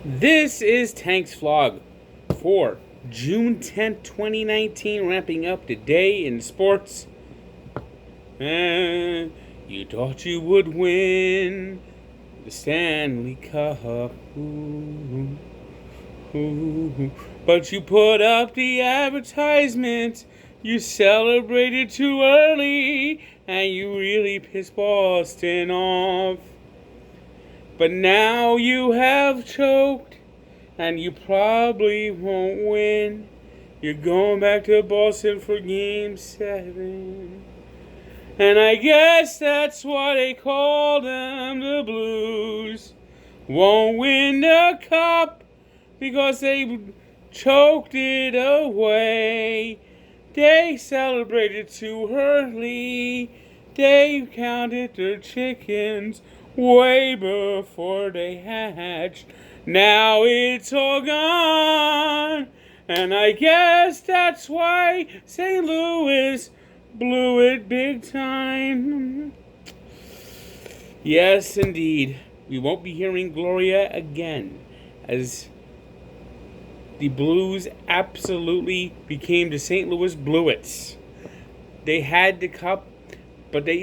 This is Tank's vlog for June 10th, 2019, wrapping up the day in sports. And you thought you would win the Stanley Cup, ooh, ooh, but you put up the advertisement, you celebrated too early, and you really pissed Boston off. But now you have choked, and you probably won't win. You're going back to Boston for Game 7. And I guess that's why they call them the Blues. Won't win the cup because they choked it away. They celebrated too early. They counted their chickens way before they hatched. Now it's all gone, and I guess that's why St. Louis blew it big time. Yes, indeed. We won't be hearing Gloria again, as the Blues absolutely became the St. Louis Bluets. They had the cup, but they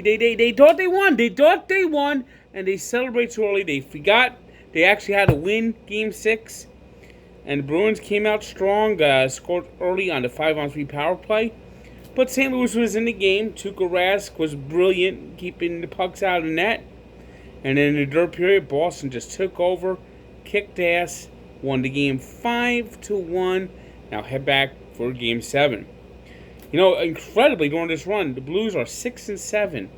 thought they won. They thought they won, and they celebrated too early. They forgot they actually had to win Game 6. And the Bruins came out strong, scored early on the 5-on-3 power play. But St. Louis was in the game. Tuukka Rask was brilliant, keeping the pucks out of the net. And in the third period, Boston just took over, kicked ass, won the game 5-1. Now head back for Game 7. You know, incredibly, during this run, the Blues are 6-7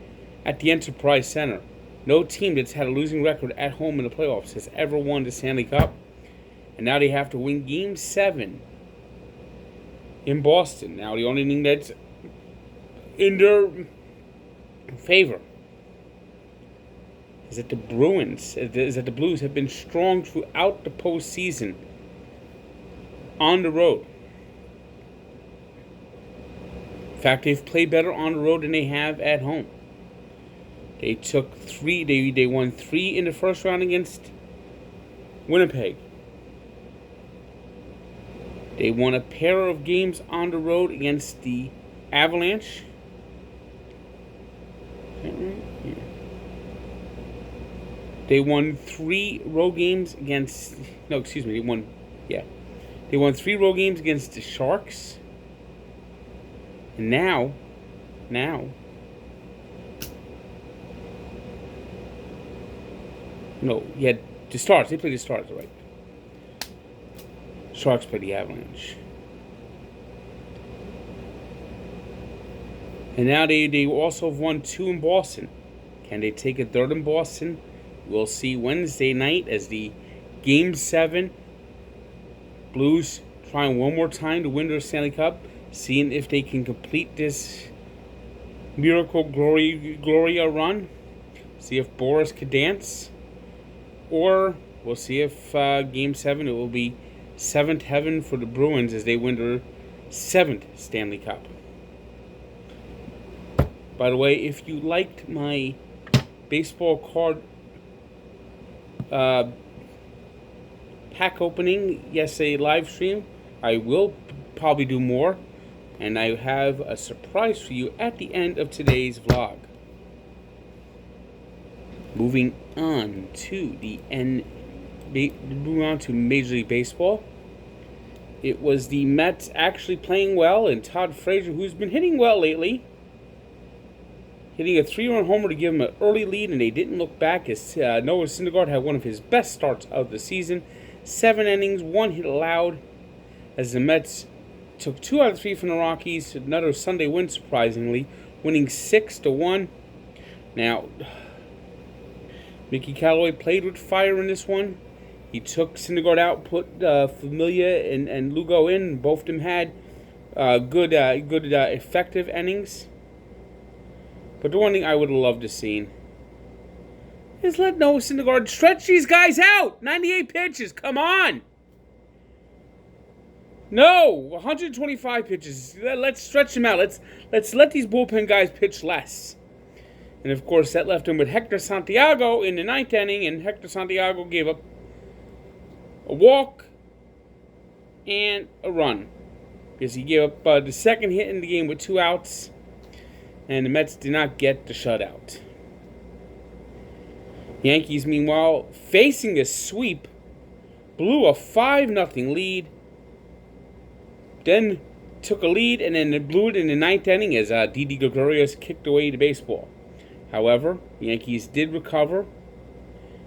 at the Enterprise Center. No team that's had a losing record at home in the playoffs has ever won the Stanley Cup. And now they have to win Game 7 in Boston. Now, the only thing that's in their favor is that the Blues have been strong throughout the postseason on the road. In fact, they've played better on the road than they have at home. They took three. They won 3 in the first round against Winnipeg. They won a pair of games on the road against the Avalanche. They won 3 road games against. No, excuse me. They won 3 road games against the Sharks. And now. No, the Stars. They played the Stars, right? Sharks play the Avalanche. And now they also have won 2 in Boston. Can they take a third in Boston? We'll see Wednesday night as the Game 7 Blues trying one more time to win their Stanley Cup, seeing if they can complete this miracle Gloria run. See if Boris could dance. Or we'll see if Game 7, it will be 7th heaven for the Bruins as they win their 7th Stanley Cup. By the way, if you liked my baseball card pack opening yesterday live stream, I will probably do more. And I have a surprise for you at the end of today's vlog. Moving on to Major League Baseball. It was the Mets actually playing well, and Todd Frazier, who's been hitting well lately, hitting a 3-run homer to give him an early lead, and they didn't look back as Noah Syndergaard had one of his best starts of the season. 7 innings, 1 hit allowed, as the Mets took 2 out of 3 from the Rockies. Another Sunday win, surprisingly, winning 6-1. Now, Mickey Callaway played with fire in this one. He took Syndergaard out, put Familia and Lugo in. Both of them had good, effective innings. But the one thing I would have loved to see is let Noah Syndergaard stretch these guys out. 98 pitches, come on. No, 125 pitches. Let's stretch them out. Let's let these bullpen guys pitch less. And, of course, that left him with Hector Santiago in the 9th inning, and Hector Santiago gave up a walk, and a run. Because he gave up the second hit in the game with 2 outs, and the Mets did not get the shutout. Yankees, meanwhile, facing a sweep, blew a 5-0 lead, then took a lead, and then blew it in the 9th inning as Didi Gregorius kicked away the baseball. However, the Yankees did recover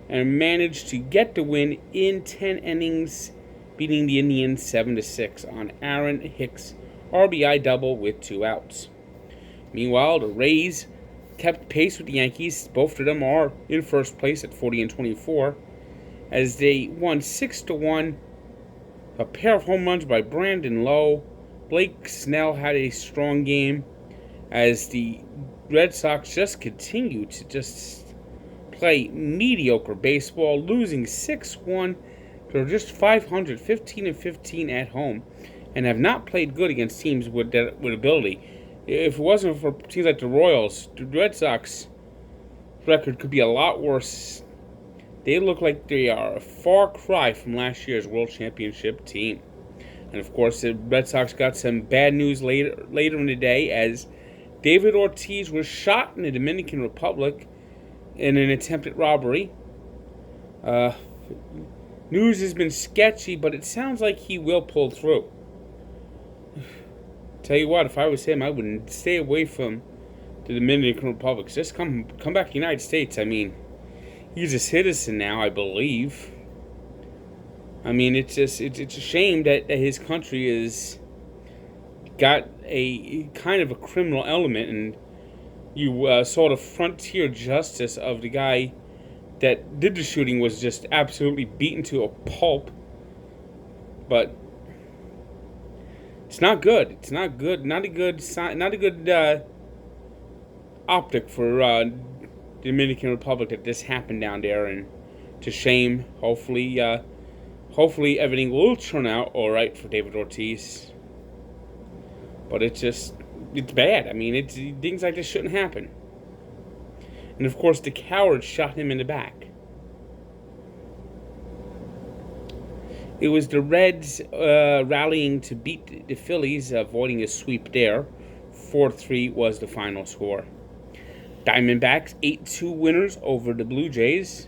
and managed to get the win in 10 innings, beating the Indians 7-6 on Aaron Hicks' RBI double with 2 outs. Meanwhile, the Rays kept pace with the Yankees. Both of them are in first place at 40-24, as they won 6-1. A pair of home runs by Brandon Lowe. Blake Snell had a strong game, as the Red Sox just continued to just play mediocre baseball, losing 6-1. They're just 500, 15-15 at home, and have not played good against teams with ability. If it wasn't for teams like the Royals, the Red Sox record could be a lot worse. They look like they are a far cry from last year's World Championship team. And of course, the Red Sox got some bad news later in the day, as David Ortiz was shot in the Dominican Republic in an attempted robbery. News has been sketchy, but it sounds like he will pull through. Tell you what, if I was him, I wouldn't stay away from the Dominican Republic. Just come back to the United States. I mean, he's a citizen now, I believe. I mean, it's a shame that his country has got a kind of a criminal element, and you saw the frontier justice of the guy that did the shooting was just absolutely beaten to a pulp. But it's not good. It's not good. Not a good sign. Not a good optic for the Dominican Republic that this happened down there, and to shame. Hopefully everything will turn out all right for David Ortiz. But it's bad. I mean, things like this shouldn't happen. And of course, the coward shot him in the back. It was the Reds rallying to beat the Phillies, avoiding a sweep there. 4-3 was the final score. Diamondbacks 8-2 winners over the Blue Jays.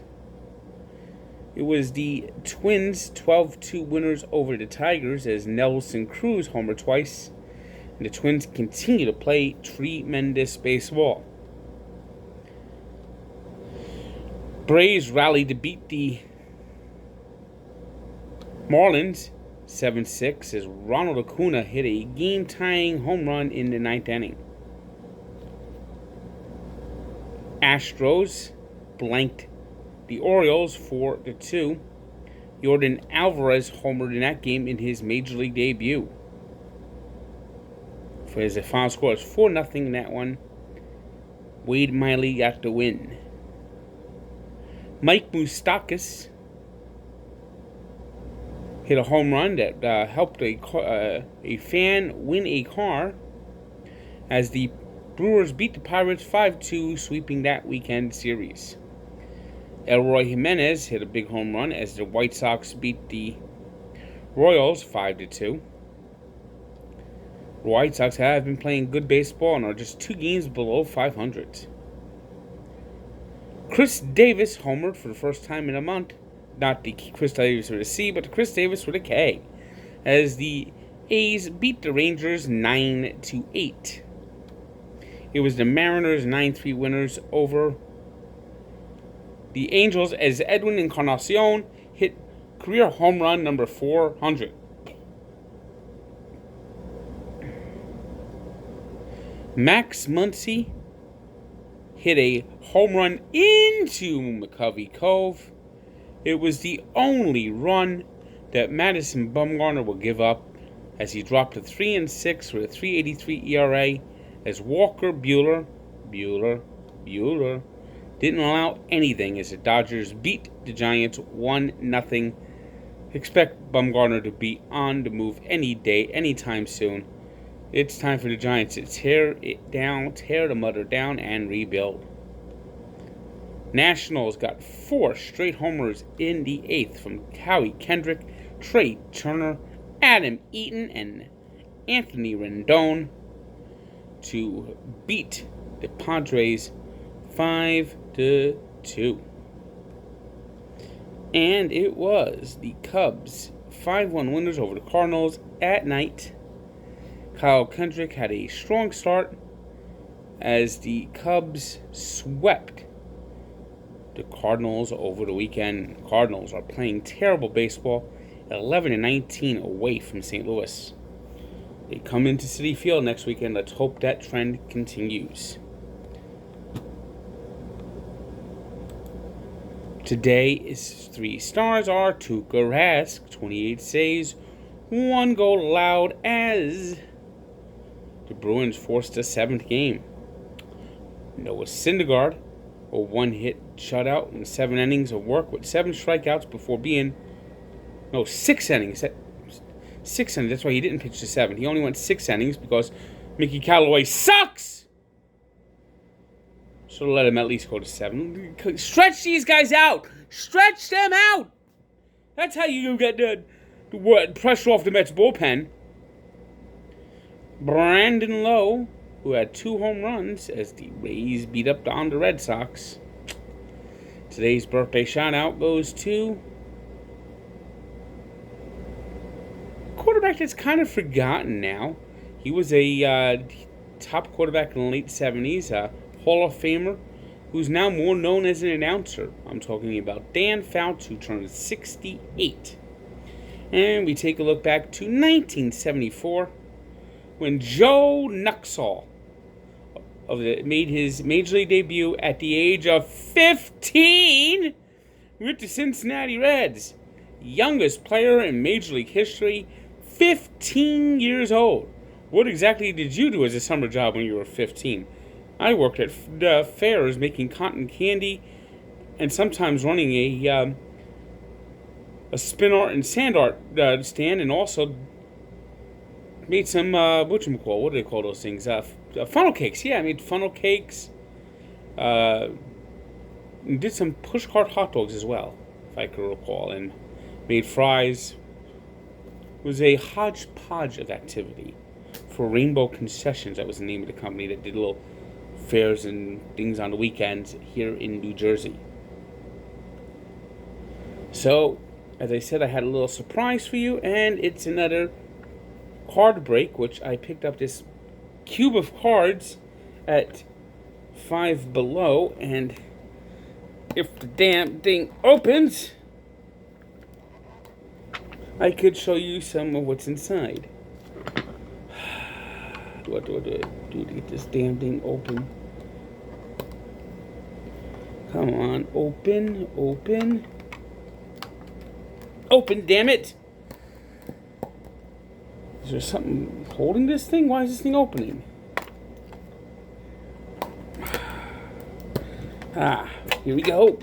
It was the Twins 12-2 winners over the Tigers, as Nelson Cruz homered twice. And the Twins continue to play tremendous baseball. Braves rallied to beat the Marlins 7-6 as Ronald Acuna hit a game-tying home run in the 9th inning. Astros blanked the Orioles 4-2. Jordan Alvarez homered in that game in his Major League debut. For his final score is 4-0 in that one. Wade Miley got the win. Mike Moustakas hit a home run that helped a fan win a car, as the Brewers beat the Pirates 5-2, sweeping that weekend series. Elroy Jimenez hit a big home run as the White Sox beat the Royals 5-2. The White Sox have been playing good baseball and are just 2 games below 500. Chris Davis homered for the first time in a month. Not the Chris Davis with a C, but the Chris Davis with a K, as the A's beat the Rangers 9-8. It was the Mariners 9-3 winners over the Angels, as Edwin Encarnacion hit career home run number 400. Max Muncy hit a home run into McCovey Cove. It was the only run that Madison Bumgarner will give up, as he dropped to 3-6 with a 3.83 ERA, as Walker Buehler didn't allow anything as the Dodgers beat the Giants 1-0. Expect Bumgarner to be on the move any day, anytime soon. It's time for the Giants to tear it down, tear the mother down, and rebuild. Nationals got 4 straight homers in the 8th from Howie Kendrick, Trey Turner, Adam Eaton, and Anthony Rendon to beat the Padres 5-2. And it was the Cubs 5-1 winners over the Cardinals at night. Kyle Kendrick had a strong start as the Cubs swept the Cardinals over the weekend. Cardinals are playing terrible baseball, 11-19 away from St. Louis. They come into Citi Field next weekend. Let's hope that trend continues. Today's 3 stars are Tuukka Rask, 28 saves, 1 goal allowed as the Bruins forced a 7th game. Noah Syndergaard, a 1-hit shutout in 7 innings of work with 7 strikeouts before being... 6 innings. 6 innings. That's why he didn't pitch to 7. He only went 6 innings because Mickey Callaway sucks! So let him at least go to 7. Stretch these guys out! Stretch them out! That's how you get the pressure off the Mets bullpen. Brandon Lowe, who had 2 home runs as the Rays beat up on the Red Sox. Today's birthday shout-out goes to a quarterback that's kind of forgotten now. He was a top quarterback in the late 70s, a Hall of Famer, who's now more known as an announcer. I'm talking about Dan Fouts, who turned 68. And we take a look back to 1974, when Joe Nuxhall made his Major League debut at the age of 15 with the Cincinnati Reds. Youngest player in Major League history, 15 years old. What exactly did you do as a summer job when you were 15? I worked at fairs making cotton candy and sometimes running a spin art and sand art stand, and also made some, what do they call those things? Funnel cakes. Yeah, I made funnel cakes. And did some pushcart hot dogs as well, if I could recall, and made fries. It was a hodgepodge of activity for Rainbow Concessions. That was the name of the company that did little fairs and things on the weekends here in New Jersey. So, as I said, I had a little surprise for you, and it's another card break, which I picked up this cube of cards at Five Below, and if the damn thing opens, I could show you some of what's inside. What do I do to get this damn thing open? Come on, open. Open, damn it! Is there something holding this thing? Why is this thing opening? Here we go.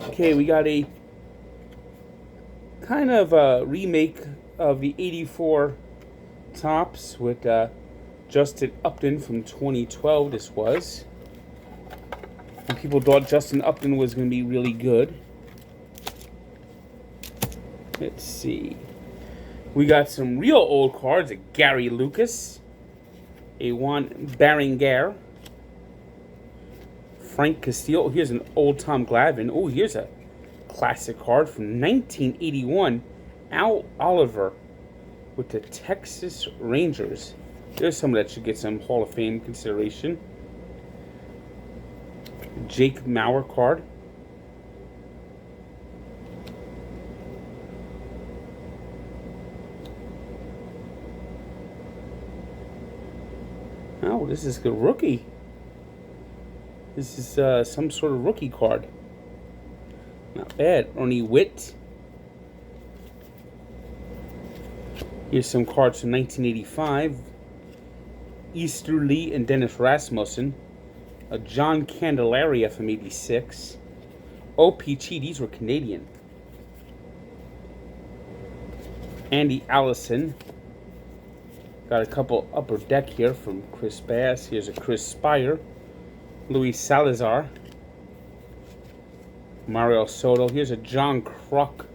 Okay, we got a kind of a remake of the 84 Topps with Justin Upton from 2012. This was. And people thought Justin Upton was going to be really good. Let's see. We got some real old cards. A Gary Lucas. A Juan Berenguer. Frank Castillo. Here's an old Tom Glavine. Oh, here's a classic card from 1981. Al Oliver with the Texas Rangers. There's some that should get some Hall of Fame consideration. Jake Mauer card. Oh, this is a rookie. This is some sort of rookie card. Not bad. Ernie Witt. Here's some cards from 1985. Easter Lee and Dennis Rasmussen. A John Candelaria from 86. OPG, these were Canadian. Andy Allison. Got a couple upper deck here from Chris Bass. Here's a Chris Spire. Luis Salazar. Mario Soto. Here's a John Kruk.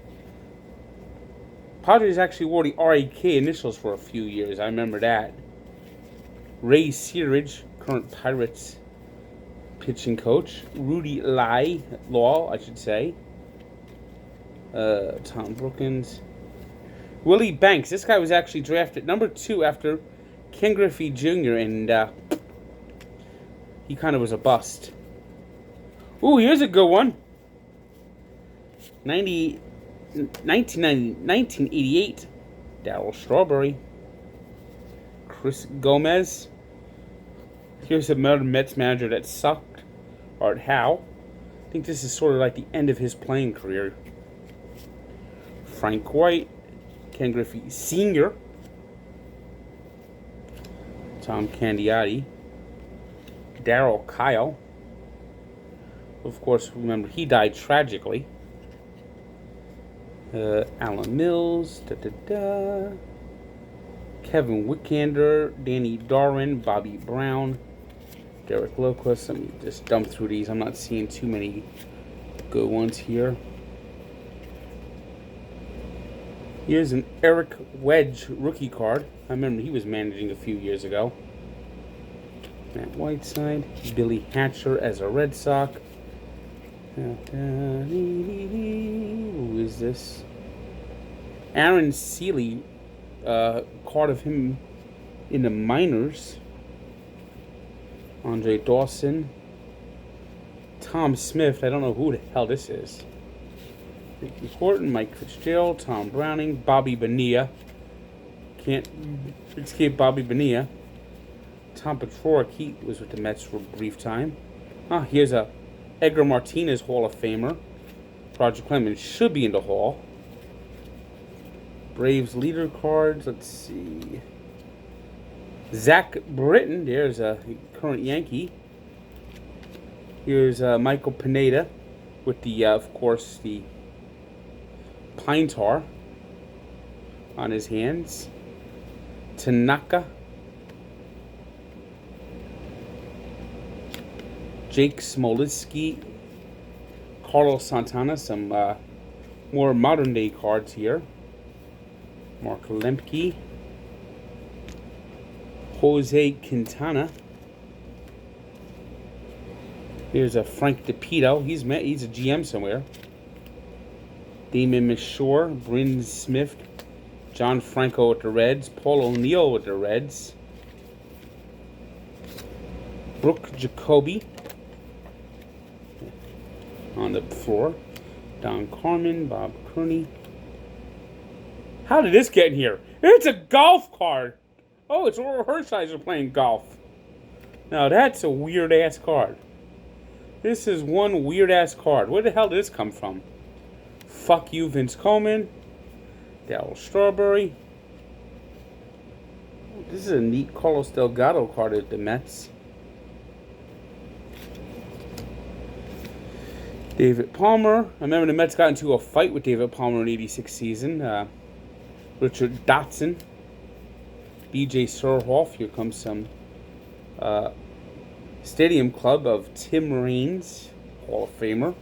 Padres actually wore the RAK initials for a few years. I remember that. Ray Searage, current Pirates pitching coach. Rudy Law, I should say. Tom Brookins. Willie Banks. This guy was actually drafted number 2 after Ken Griffey Jr. and he kind of was a bust. Ooh, here's a good one. 1988. Darryl Strawberry. Chris Gomez. Here's another Mets manager that sucked. Art Howe. I think this is sort of like the end of his playing career. Frank White. Ken Griffey Sr. Tom Candiotti. Darryl Kyle. Of course, remember, he died tragically. Alan Mills. Kevin Wickander. Danny Darwin. Bobby Brown. Derek Locust. Let me just dump through these. I'm not seeing too many good ones here. Here's an Eric Wedge rookie card. I remember he was managing a few years ago. Matt Whiteside. Billy Hatcher as a Red Sox. Who is this? Aaron Seeley. Card of him in the minors. Andre Dawson. Tom Smith. I don't know who the hell this is. Ricky Horton, Mike Fitzgerald, Tom Browning, Bobby Bonilla. Can't escape Bobby Bonilla. Tom Petrorek, he was with the Mets for a brief time. Here's a Edgar Martinez Hall of Famer. Roger Clemens should be in the Hall. Braves leader cards, let's see. Zach Britton, there's a current Yankee. Here's Michael Pineda with the, of course, the pine tar on his hands. Tanaka. Jake Smolitsky. Carlos Santana. Some more modern day cards here. Mark Lemke. Jose Quintana. Here's a Frank DePito. He's a GM somewhere. Damon Mishore, Bryn Smith, John Franco with the Reds, Paul O'Neill with the Reds, Brooke Jacoby on the floor, Don Carmen, Bob Kearney. How did this get in here? It's a golf card. Oh, it's Oral Hershiser playing golf. Now that's a weird ass card. This is one weird ass card. Where the hell did this come from? Fuck you, Vince Coleman. Darryl Strawberry. This is a neat Carlos Delgado card at the Mets. David Palmer. I remember the Mets got into a fight with David Palmer in the '86 season. Richard Dotson. B.J. Surhoff. Here comes some Stadium Club of Tim Raines, Hall of Famer.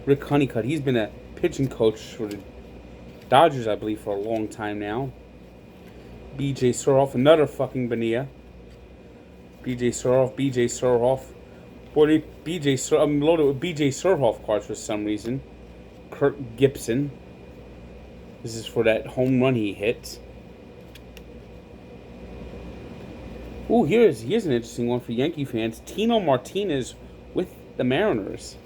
Rick Honeycutt. He's been a pitching coach for the Dodgers, I believe, for a long time now. B.J. Surhoff. Another fucking Bonilla. B.J. Surhoff. Boy, I'm loaded with B.J. Surhoff cards for some reason. Kirk Gibson. This is for that home run he hit. Ooh, here's an interesting one for Yankee fans. Tino Martinez with the Mariners.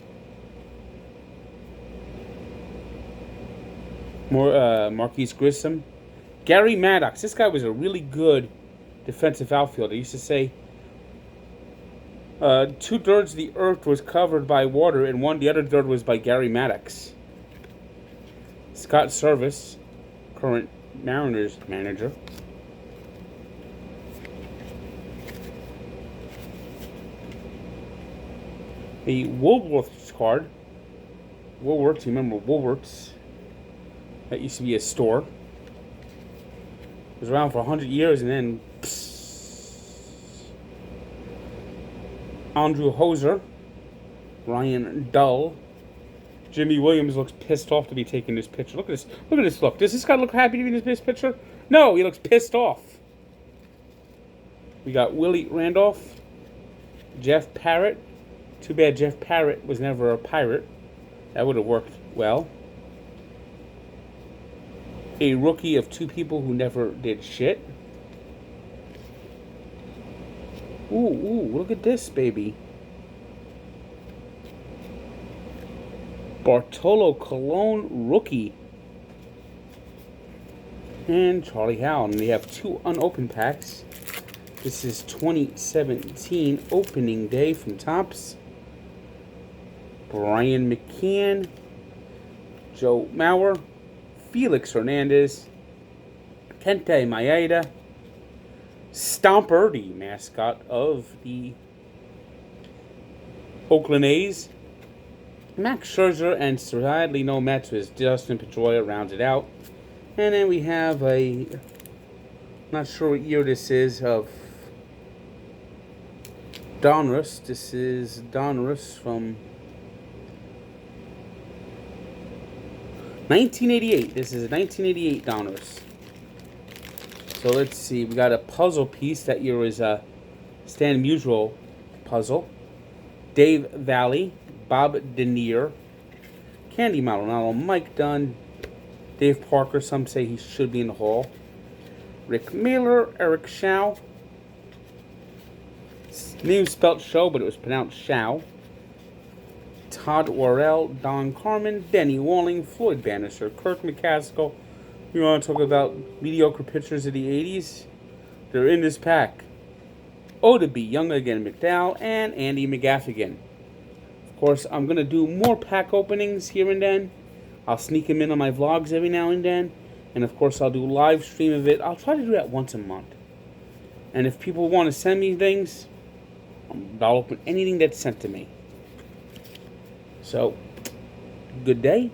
More Marquise Grissom. Gary Maddox. This guy was a really good defensive outfielder. He used to say 2/3 of the earth was covered by water, and the other third was by Gary Maddox. Scott Service, current Mariners manager. A Woolworth's card. Woolworths, you remember Woolworths? That used to be a store. was around for 100 years, and then Andrew Hoser, Ryan Dull. Jimmy Williams looks pissed off to be taking this picture. Look at this. Look at this look. Does this guy look happy to be in this picture? No, he looks pissed off. We got Willie Randolph, Jeff Parrott. Too bad Jeff Parrott was never a pirate. That would have worked well. A rookie of two people who never did shit. Ooh, look at this, baby. Bartolo Colon, rookie. And Charlie Howell. And we have two unopened packs. This is 2017 opening day from Topps. Brian McCann, Joe Mauer, Felix Hernandez, Kente Maeda, Stomper, the mascot of the Oakland A's, Max Scherzer, and sadly no Mets as Justin Pedroia rounded out. And then we have a, not sure what year this is, of Donruss. This is Donruss from 1988. This is a 1988 Donruss. So let's see. We got a puzzle piece. That year was a Stan Musial puzzle. Dave Valley, Bob Denier, Candy Maldonado, Mike Dunn, Dave Parker. Some say he should be in the Hall. Rick Miller, Eric Shao. Name spelled Show, but it was pronounced Shao. Todd Worrell, Don Carmen, Denny Walling, Floyd Bannister, Kirk McCaskill. We want to talk about mediocre pitchers of the 80s. They're in this pack. Odabe, Young Again McDowell, and Andy McGaffigan. Of course, I'm going to do more pack openings here and then. I'll sneak them in on my vlogs every now and then. And of course, I'll do a live stream of it. I'll try to do that once a month. And if people want to send me things, I'll open anything that's sent to me. So, good day.